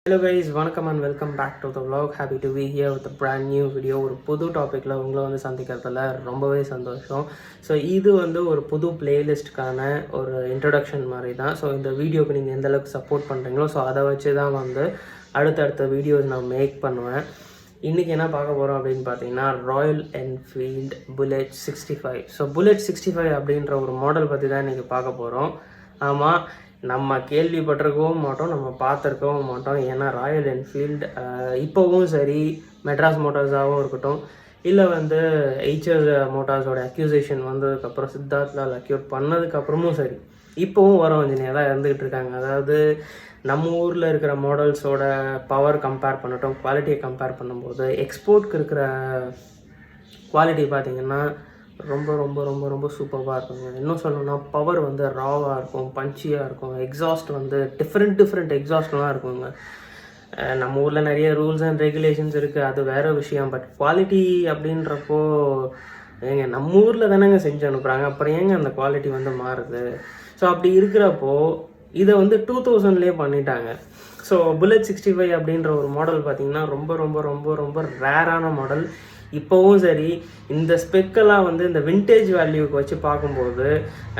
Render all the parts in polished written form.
Hello guys, வணக்கம் and welcome back to the vlog. Happy to be here with a brand new video. ஒரு புது டாப்பிக்கில் உங்களை வந்து சந்திக்கிறதுல ரொம்பவே சந்தோஷம். ஸோ இது வந்து ஒரு புது பிளேலிஸ்ட்டுக்கான ஒரு இன்ட்ரடக்ஷன் மாதிரி தான். ஸோ இந்த வீடியோக்கு நீங்கள் எந்த அளவுக்கு சப்போர்ட் பண்ணுறீங்களோ ஸோ அதை வச்சு தான் வந்து அடுத்தடுத்த வீடியோஸ் நான் மேக் பண்ணுவேன். இன்றைக்கி என்ன பார்க்க போகிறோம் அப்படின்னு பார்த்தீங்கன்னா Royal Enfield bullet 65. So bullet 65 அப்படின்ற ஒரு மாடல் பற்றி தான் இன்றைக்கி பார்க்க போகிறோம். ஆமாம், நம்ம கேள்விப்பட்டிருக்கவும் மாட்டோம், நம்ம பார்த்துருக்கவும் மாட்டோம். ஏன்னா ராயல் என்ஃபீல்டு இப்போவும் சரி, மெட்ராஸ் மோட்டார்ஸாகவும் இருக்கட்டும், இல்லை வந்து எய்ச்சர் மோட்டார்ஸோட அக்யூசேஷன் வந்ததுக்கப்புறம் சித்தார்த் லால் அக்யூட் பண்ணதுக்கப்புறமும் சரி, இப்போவும் வரும் இன்ஜினியர் தான் இருந்துகிட்டு இருக்காங்க. அதாவது நம்ம ஊரில் இருக்கிற மாடல்ஸோட பவர் கம்பேர் பண்ணட்டும், குவாலிட்டியை கம்பேர் பண்ணும்போது எக்ஸ்போர்ட்க்கு இருக்கிற குவாலிட்டி பார்த்திங்கன்னா ரொம்ப ரொம்ப ரொம்ப ரொம்ப சூப்பராக இருக்குங்க. இன்னும் சொல்லணும்னா பவர் வந்து ராவாக இருக்கும், பஞ்சியாக இருக்கும், எக்ஸாஸ்ட் வந்து டிஃப்ரெண்ட் எக்ஸாஸ்ட்லாம் இருக்குங்க. நம்ம ஊரில் நிறைய ரூல்ஸ் அண்ட் ரெகுலேஷன்ஸ் இருக்குது, அது வேறு விஷயம். பட் குவாலிட்டி அப்படின்றப்போ ஏங்க நம்ம ஊரில் தானேங்க செஞ்சு அனுப்புகிறாங்க, அப்புறம் ஏங்க அந்த குவாலிட்டி வந்து மாறுது? ஸோ அப்படி இருக்கிறப்போ இதை வந்து 2000லேயே பண்ணிட்டாங்க. ஸோ புல்லட் 65 அப்படின்ற ஒரு மாடல் பார்த்திங்கன்னா ரொம்ப ரொம்ப ரொம்ப ரொம்ப ரேரான மாடல். இப்போவும் சரி, இந்த ஸ்பெக்கெல்லாம் வந்து இந்த விண்டேஜ் வேல்யூக்கு வச்சு பார்க்கும்போது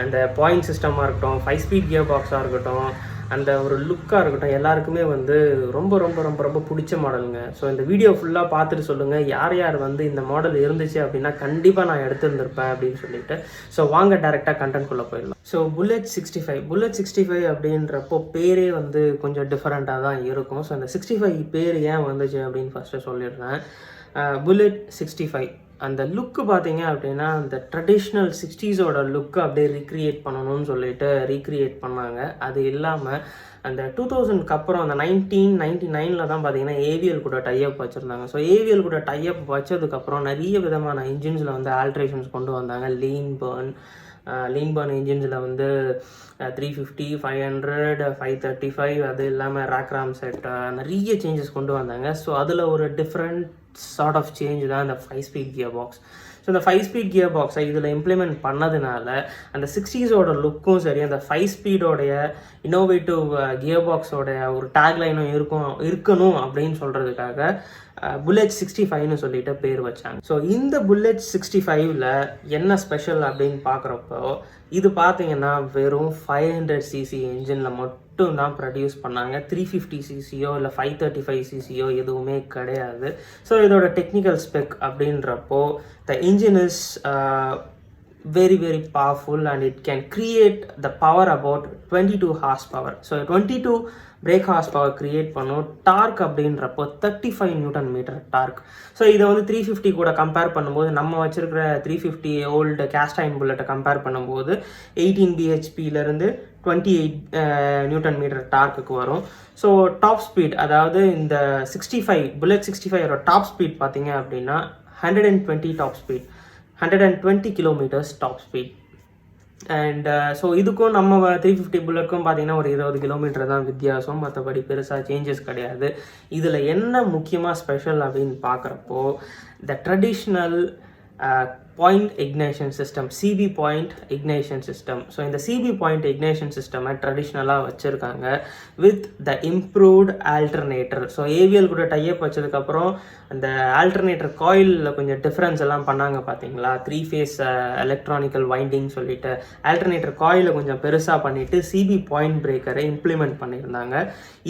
அந்த பாயிண்ட் சிஸ்டமாக இருக்கட்டும், 5 ஸ்பீட் கியர் பாக்ஸாக இருக்கட்டும், அந்த ஒரு லுக்காக இருக்கட்டும், எல்லாருக்குமே வந்து ரொம்ப ரொம்ப ரொம்ப ரொம்ப பிடிச்ச மாடலுங்க. ஸோ இந்த வீடியோ ஃபுல்லாக பார்த்துட்டு சொல்லுங்கள் யார் யார் வந்து இந்த மாடல் இருந்துச்சு அப்படின்னா கண்டிப்பாக நான் எடுத்துருந்துருப்பேன் அப்படின்னு சொல்லிட்டு. ஸோ வாங்க டேரெக்டாக கண்டென்ட்குள்ளே போயிடலாம். ஸோ புல்லட் 65 அப்படின்றப்போ பேரே வந்து கொஞ்சம் டிஃப்ரெண்ட்டாக தான் இருக்கும். ஸோ அந்த 65 பேர் ஏன் வந்துச்சு அப்படின்னு ஃபஸ்ட்டு சொல்லிடுறேன். புல்லட் 65 அந்த லுக்கு பார்த்தீங்க அப்படின்னா அந்த ட்ரெடிஷ்னல் 60ஸோட லுக்கு அப்படியே ரீக்ரியேட் பண்ணணும்னு சொல்லிட்டு ரீக்ரியேட் பண்ணாங்க. அது இல்லாமல் அந்த 2000க்கு அப்புறம் அந்த 1999 தான் பார்த்தீங்கன்னா ஏவிஎல் கூட டைஅப் வச்சுருந்தாங்க. ஸோ ஏவிஎல் கூட டைஅப் வச்சதுக்கப்புறம் நிறைய விதமான இன்ஜின்ஸில் வந்து ஆல்ட்ரேஷன்ஸ் கொண்டு வந்தாங்க. லீன் பர்ன் இன்ஜின்ஸில் வந்து 350, 500, 535, அது இல்லாமல் ரேக்ராம் செட் நிறைய சேஞ்சஸ் கொண்டு வந்தாங்க. ஸோ அதில் ஒரு டிஃப்ரெண்ட் சார்ட் ஆஃப் சேஞ்ச் தான் இந்த 5 ஸ்பீட் கியர் பாக்ஸ். ஸோ இந்த 5 ஸ்பீட் கியர் பாக்ஸை இதில் இம்ப்ளிமெண்ட் பண்ணதுனால அந்த 60ஸோட லுக்கும் சரி, அந்த 5 ஸ்பீடோடைய இன்னோவேட்டிவ் கியர் பாக்ஸோடைய ஒரு டேக்லைனும் இருக்கணும் அப்படின்னு சொல்கிறதுக்காக புல்லட் 65ன்னு சொல்லிட்டு பேர் வச்சாங்க. ஸோ இந்த புல்லட் 65ல் என்ன ஸ்பெஷல் அப்படின்னு பார்க்குறப்போ இது பார்த்தீங்கன்னா வெறும் 500cc என்ஜினில் மட்டும் தான் ப்ரொடியூஸ் பண்ணாங்க. 350ccயோ இல்லை 535ccயோ எதுவுமே கிடையாது. ஸோ இதோட டெக்னிக்கல் ஸ்பெக் அப்படின்றப்போ த engine is very powerful and it can create the power about 22 horsepower. So 22 brake horsepower create பண்ணும். டார்க் அப்படின்றப்போ 35 நியூட்டன் மீட்டர் டார்க். ஸோ இதை வந்து 350 கூட கம்பேர் பண்ணும்போது, நம்ம வச்சுருக்கிற 350 ஓல்டு கேஸ்ட் அயர்ன் புல்லட்டை கம்பேர் பண்ணும்போது 18 bhpலேருந்து 28 நியூட்டன் மீட்டர் டார்க்குக்கு வரும். ஸோ டாப் ஸ்பீட், அதாவது இந்த 65 புல்லட் 65 டாப் ஸ்பீட் பார்த்தீங்க அப்படின்னா 120 top speed, 120 kilometers top speed. And so இதுக்கும் நம்ம 350 புல்லட்க்கும் பார்த்தீங்கன்னா ஒரு 20 கிலோமீட்டர் தான் வித்தியாசம், மற்றபடி பெருசாக சேஞ்சஸ் கிடையாது. இதில் என்ன முக்கியமாக ஸ்பெஷல் அப்படின்னு பார்க்குறப்போ the traditional point ignition system, CB point ignition system. So இந்த சிபி பாயிண்ட் இக்னேஷன் சிஸ்டமை ட்ரெடிஷ்னலாக வச்சுருக்காங்க with the improved alternator. So AVL கூட டைஅப் வச்சதுக்கப்புறம் அந்த ஆல்டர்னேட்டர் காயிலில் கொஞ்சம் டிஃப்ரென்ஸ் எல்லாம் பண்ணாங்க பார்த்தீங்களா, 3 phase எலக்ட்ரானிக்கல் வைண்டிங் சொல்லிட்டு ஆல்டர்னேட்டர் காயிலை கொஞ்சம் பெருசாக பண்ணிவிட்டு சிபி பாயிண்ட் பிரேக்கரை இம்ப்ளிமெண்ட் பண்ணியிருந்தாங்க.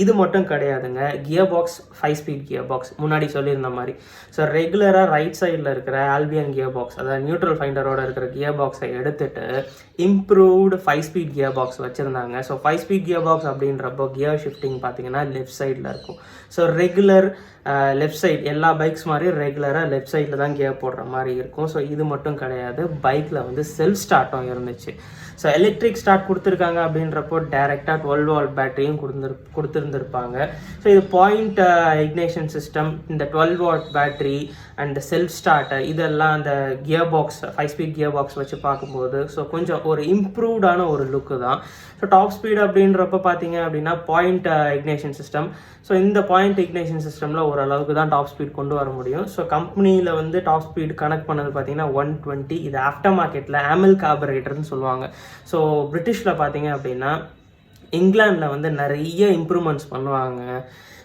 இது மட்டும் கிடையாதுங்க, gear box 5 speed gear box முன்னாடி சொல்லியிருந்த மாதிரி. ஸோ ரெகுலராக ரைட் சைடில் இருக்கிற ஆல்பியன் கியர் பாக்ஸ், அதாவது நியூட்ரல் ஃபைண்டரோட இருக்கிற கியர் பாக்ஸை எடுத்துட்டு இம்ப்ரூவ்டு 5 ஸ்பீட் கியர் பாக்ஸ் வச்சுருந்தாங்க. ஸோ 5 ஸ்பீட் கியர் பாக்ஸ் அப்படின்றப்போ கியர் ஷிஃப்டிங் பார்த்தீங்கன்னா லெஃப்ட் சைடில் இருக்கும். ஸோ ரெகுலர் லெஃப்ட் சைட் எல்லா பைக்ஸ் மாதிரி ரெகுலராக லெஃப்ட் சைடில் தான் கியர் போடுற மாதிரி இருக்கும். ஸோ இது மட்டும் கிடையாது, பைக்கில் வந்து செல்ஃப் ஸ்டார்ட்டும் இருந்துச்சு. ஸோ எலக்ட்ரிக் ஸ்டார்ட் கொடுத்துருக்காங்க அப்படின்றப்போ டேரெக்டாக 12 volt பேட்டரியும் கொடுத்துருந்துருப்பாங்க. ஸோ இது பாயிண்ட் இக்னேஷன் சிஸ்டம், இந்த 12 volt battery and self start, இதெல்லாம் அந்த gear box 5 speed gear box வச்சு பார்க்கும்போது ஸோ கொஞ்சம் ஒரு இம்ப்ரூவ்டான ஒரு லுக்கு தான். ஸோ டாப் ஸ்பீட் அப்படின்றப்ப பார்த்தீங்க அப்படின்னா பாயிண்ட் இக்னேஷன் சிஸ்டம். ஸோ இந்த பாயிண்ட் இக்னேஷன் சிஸ்டமில் ஓரளவுக்கு தான் டாப் ஸ்பீட் கொண்டு வர முடியும். ஸோ கம்பெனியில் வந்து டாப் ஸ்பீட் கனெக்ட் பண்ணது பார்த்தீங்கன்னா 120. இது ஆஃப்டர் மார்க்கெட்டில் ஆமல் கார்பரேட்டர்னு சொல்லுவாங்க. ஸோ பிரிட்டிஷில் பார்த்தீங்க அப்படின்னா இங்கிலாண்டில் வந்து நிறைய இம்ப்ரூவ்மெண்ட்ஸ் பண்ணுவாங்க.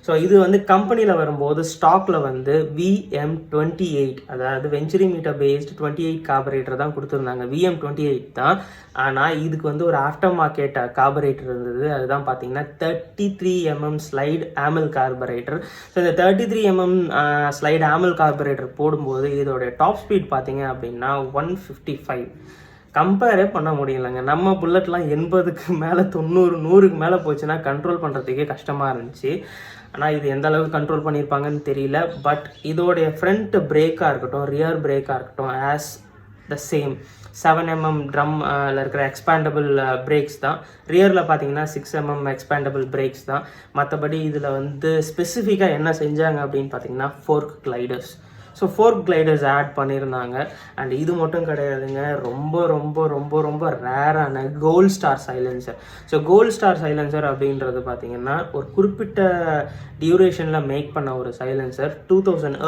ஸோ இது வந்து கம்பெனியில் வரும்போது ஸ்டாக்கில் வந்து VM28, அதாவது வெஞ்சுரி மீட்டர் பேஸ்டு 28 கார்பரேட்டர் தான் கொடுத்துருந்தாங்க. VM28 தான், ஆனால் இதுக்கு வந்து ஒரு ஆஃப்டர் மார்க்கெட் கார்பரேட்டர் இருந்தது. அதுதான் பார்த்தீங்கன்னா 33mm slide AMOLED carburettor. So இந்த 33mm ஸ்லைடு ஆமல் கார்பரேட்டர் போடும்போது இதோடைய டாப் ஸ்பீட் பார்த்தீங்க அப்படின்னா 155. கம்பேரே பண்ண முடியலைங்க. நம்ம புல்லட்லாம் 80க்கு மேலே 90 100க்கு மேலே போச்சுன்னா கண்ட்ரோல் பண்ணுறதுக்கே கஷ்டமாக இருந்துச்சு. ஆனால் இது எந்த அளவுக்கு கண்ட்ரோல் பண்ணியிருப்பாங்கன்னு தெரியல. பட் இதோடைய ஃப்ரண்ட் பிரேக்காக இருக்கட்டும், ரியர் பிரேக்காக இருக்கட்டும், ஆஸ் த சேம் 7mm ட்ரம்மில் இருக்கிற எக்ஸ்பேண்டபிள் பிரேக்ஸ் தான். ரியரில் பார்த்தீங்கன்னா 6mm எக்ஸ்பேண்டபிள் பிரேக்ஸ் தான். மற்றபடி இதில் வந்து ஸ்பெசிஃபிக்காக என்ன செஞ்சாங்க அப்படின்னு பார்த்தீங்கன்னா fork gliders. So fork gliders add பண்ணியிருந்தாங்க. அண்ட் இது மட்டும் கிடையாதுங்க, ரொம்ப ரொம்ப ரொம்ப ரொம்ப ரேரான gold star silencer. So gold star silencer அப்படின்றது பார்த்தீங்கன்னா ஒரு குறிப்பிட்ட டியூரேஷனில் மேக் பண்ண ஒரு சைலன்சர்.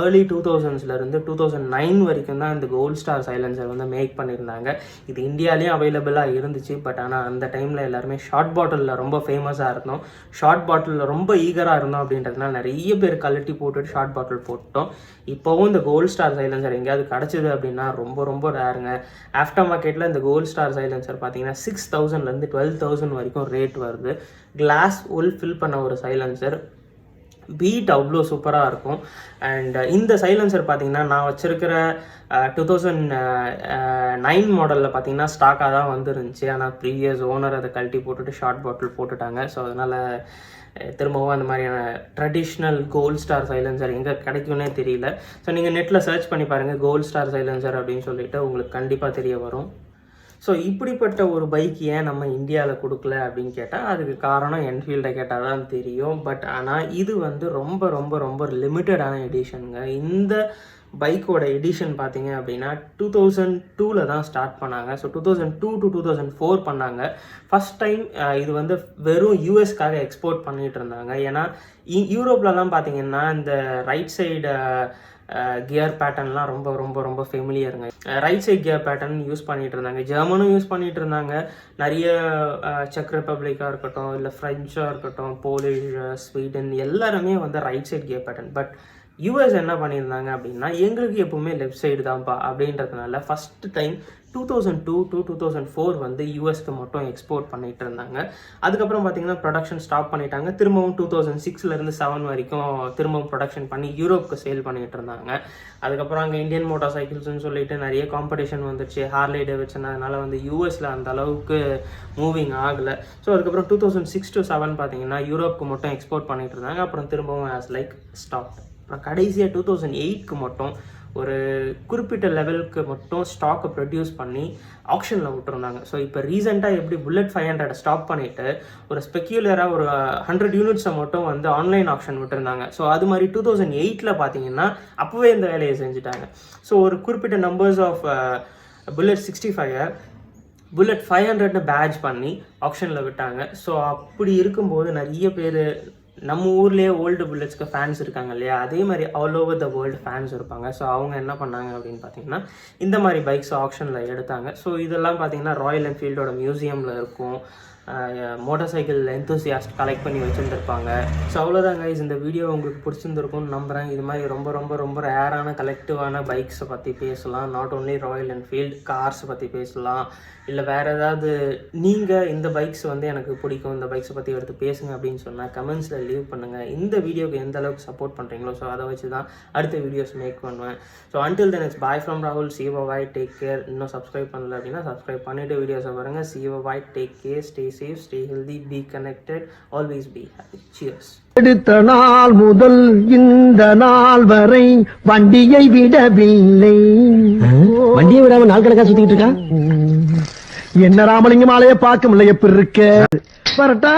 ஏர்லி 2000ஸ்லேருந்து 2009 வரைக்கும் தான் இந்த கோல்ட் ஸ்டார் சைலன்சர் வந்து மேக் பண்ணியிருந்தாங்க. இது இந்தியாலேயும் அவைலபிளாக இருந்துச்சு. பட் ஆனால் அந்த டைமில் எல்லாருமே ஷார்ட் பாட்டிலில் ரொம்ப ஃபேமஸாக இருந்தோம். ஷார்ட் பாட்டிலில் ரொம்ப ஈகராக இருந்தோம் அப்படின்றதுனால நிறைய பேர் கழட்டி போட்டுட்டு ஷார்ட் பாட்டில் போட்டோம். இப்போவும் இந்த கோல்ட் ஸ்டார் சைலன்சர் எங்கேயாவது கிடச்சிது அப்படின்னா ரொம்ப ரொம்ப ரேருங்க. ஆஃப்டர் மார்க்கெட்டில் இந்த கோல்ட் ஸ்டார் சைலன்சர் பார்த்தீங்கன்னா 6000லேருந்து 12,000 வரைக்கும் ரேட் வருது. கிளாஸ் உள் ஃபில் பண்ண ஒரு சைலன்சர், பீட் அவ்வளோ சூப்பராக இருக்கும். அண்ட் இந்த சைலன்சர் பார்த்தீங்கன்னா நான் வச்சுருக்கிற 2009 மாடலில் பார்த்தீங்கன்னா ஸ்டாக்காக தான் வந்துருந்துச்சு. ஆனால் ப்ரீவியஸ் ஓனர் அதை கழட்டி போட்டுட்டு ஷார்ட் பாட்டில் போட்டுட்டாங்க. ஸோ அதனால் திரும்பவும் அந்த மாதிரியான ட்ரெடிஷ்னல் கோல்ட் ஸ்டார் சைலன்சர் எங்கே கிடைக்கும்னே தெரியல. ஸோ நீங்கள் நெட்டில் சர்ச் பண்ணி பாருங்கள் கோல்ட் ஸ்டார் சைலன்சர் அப்படின்னு சொல்லிட்டு உங்களுக்கு கண்டிப்பாக தெரிய வரும். ஸோ இப்படிப்பட்ட ஒரு பைக் ஏன் நம்ம இந்தியாவில் கொடுக்கல அப்படின்னு கேட்டால் அதுக்கு காரணம் என்ஃபீல்டை கேட்டால் தான் தெரியும். பட் ஆனால் இது வந்து ரொம்ப ரொம்ப ரொம்ப லிமிட்டடான எடிஷனுங்க. இந்த பைக்கோட எடிஷன் பார்த்தீங்க அப்படின்னா 2002 தான் ஸ்டார்ட் பண்ணாங்க. ஸோ 2002 to 2004 பண்ணாங்க. ஃபஸ்ட் டைம் இது வந்து வெறும் யூஎஸ்க்காக எக்ஸ்போர்ட் பண்ணிகிட்டு இருந்தாங்க. ஏன்னா யூரோப்லலாம் பார்த்தீங்கன்னா இந்த ரைட் சைடு கியர் பேட்டர்ன்லாம் ரொம்ப ரொம்ப ரொம்ப ஃபெமிலியருங்க. Right side gear pattern use பண்ணிகிட்டு இருந்தாங்க. ஜெர்மனும் யூஸ் பண்ணிகிட்டு இருந்தாங்க. நிறைய செக் ரிப்பப்ளிக்காக இருக்கட்டும், இல்லை ஃப்ரெஞ்சாக இருக்கட்டும், போலிஷ், ஸ்வீடன் எல்லாருமே வந்து right side gear pattern. But US என்ன பண்ணியிருந்தாங்க அப்படின்னா எங்களுக்கு எப்பவுமே லெஃப்ட் சைடு தான்ப்பா அப்படின்றதுனால ஃபஸ்ட்டு டைம் 2002 to 2004 வந்து யூஎஸ்க்கு மட்டும் எக்ஸ்போர்ட் பண்ணிகிட்டு இருந்தாங்க. அதுக்கப்புறம் பார்த்தீங்கன்னா ப்ரொடக்ஷன் ஸ்டாப் பண்ணிட்டாங்க. திரும்பவும் 2006லேருந்து 7 வரைக்கும் திரும்பவும் ப்ரொடக்ஷன் பண்ணி யூரோப்புக்கு சேல் பண்ணிகிட்டு இருந்தாங்க. அதுக்கப்புறம் அங்கே இந்தியன் மோட்டார் சைக்கிள்ஸ்னு சொல்லிட்டு நிறைய காம்படிஷன் வந்துச்சு, ஹார்லே டேவிட்சன். அதனால் வந்து யூஎஸில் அந்த அளவுக்கு மூவிங் ஆகலை. ஸோ அதுக்கப்புறம் 2006 to 7 பார்த்தீங்கன்னா யூரோப்புக்கு மட்டும் எக்ஸ்போர்ட் பண்ணிகிட்டு இருந்தாங்க. அப்புறம் திரும்பவும் ஆஸ் லைக் ஸ்டாப். அப்புறம் கடைசியாக 2008க்கு மட்டும் ஒரு குறிப்பிட்ட லெவலுக்கு மட்டும் ஸ்டாக்கை ப்ரொடியூஸ் பண்ணி ஆக்ஷனில் விட்டுருந்தாங்க. ஸோ இப்போ ரீசெண்டாக எப்படி புல்லட் 500 ஸ்டாப் பண்ணிவிட்டு ஒரு ஸ்பெக்யூலராக ஒரு 100 யூனிட்ஸை மட்டும் வந்து ஆன்லைன் ஆக்ஷன் விட்டுருந்தாங்க. ஸோ அது மாதிரி 2008 பார்த்தீங்கன்னா அப்போவே இந்த வேலையை செஞ்சுட்டாங்க. ஸோ ஒரு குறிப்பிட்ட numbers of bullet 65 bullet 500 batch பண்ணி ஆக்ஷனில் விட்டாங்க. ஸோ அப்படி இருக்கும்போது நிறைய பேர் நம்ம ஊர்லேயே ஓல்டு புல்லட்ஸ்க்கு ஃபேன்ஸ் இருக்காங்க இல்லையா, அதே மாதிரி all over the world fans இருப்பாங்க. ஸோ அவங்க என்ன பண்ணாங்க அப்படின்னு பார்த்தீங்கன்னா இந்த மாதிரி பைக்ஸ் ஆக்ஷனில் எடுத்தாங்க. ஸோ இதெல்லாம் பார்த்தீங்கன்னா ராயல் என்ஃபீல்டோட மியூசியமில் இருக்கும். மோட்டார் சைக்கிள் எந்தூசியாஸ்ட் கலெக்ட் பண்ணி வச்சுருந்துருப்பாங்க. ஸோ அவ்வளோதான் கைஸ், இந்த வீடியோ உங்களுக்கு பிடிச்சிருந்துருக்கும்னு நம்புகிறேன். இது மாதிரி ரொம்ப ரொம்ப ரொம்ப ரேரான கலெக்டிவான பைக்ஸை பற்றி பேசலாம். நாட் ஓன்லி ராயல் என்ஃபீல்டு, கார்ஸை பற்றி பேசலாம். இல்லை வேறு ஏதாவது நீங்கள் இந்த பைக்ஸ் வந்து எனக்கு பிடிக்கும், இந்த பைக்ஸை பற்றி எடுத்து பேசுங்க அப்படின்னு சொன்னால் கமெண்ட்ஸில் லீவ் பண்ணுங்கள். இந்த வீடியோக்கு எந்த அளவுக்கு சப்போர்ட் பண்ணுறீங்களோ ஸோ அதை வச்சு தான் அடுத்த வீடியோஸ் மேக் பண்ணுவேன். So until then it's bye from Rahul. See you, bye, take care. இன்னும் சப்ஸ்கிரைப் பண்ணல அப்படின்னா சப்ஸ்கிரைப் பண்ணிவிட்டு வீடியோஸை பாருங்கள். See you, bye, take care, stay safe, stay healthy, be connected, always be happy. Cheers. எடுத்த நாள் முதல் இந்த நாள் வரை வண்டியை விடவில்லை. வண்டியை விடாம நாள் கணக்கா சுத்திட்டு இருக்கா. என்ன ராமலிங்கம் ஆலைய பார்க்க முடியல எப்படி இருக்க. வரட்டா.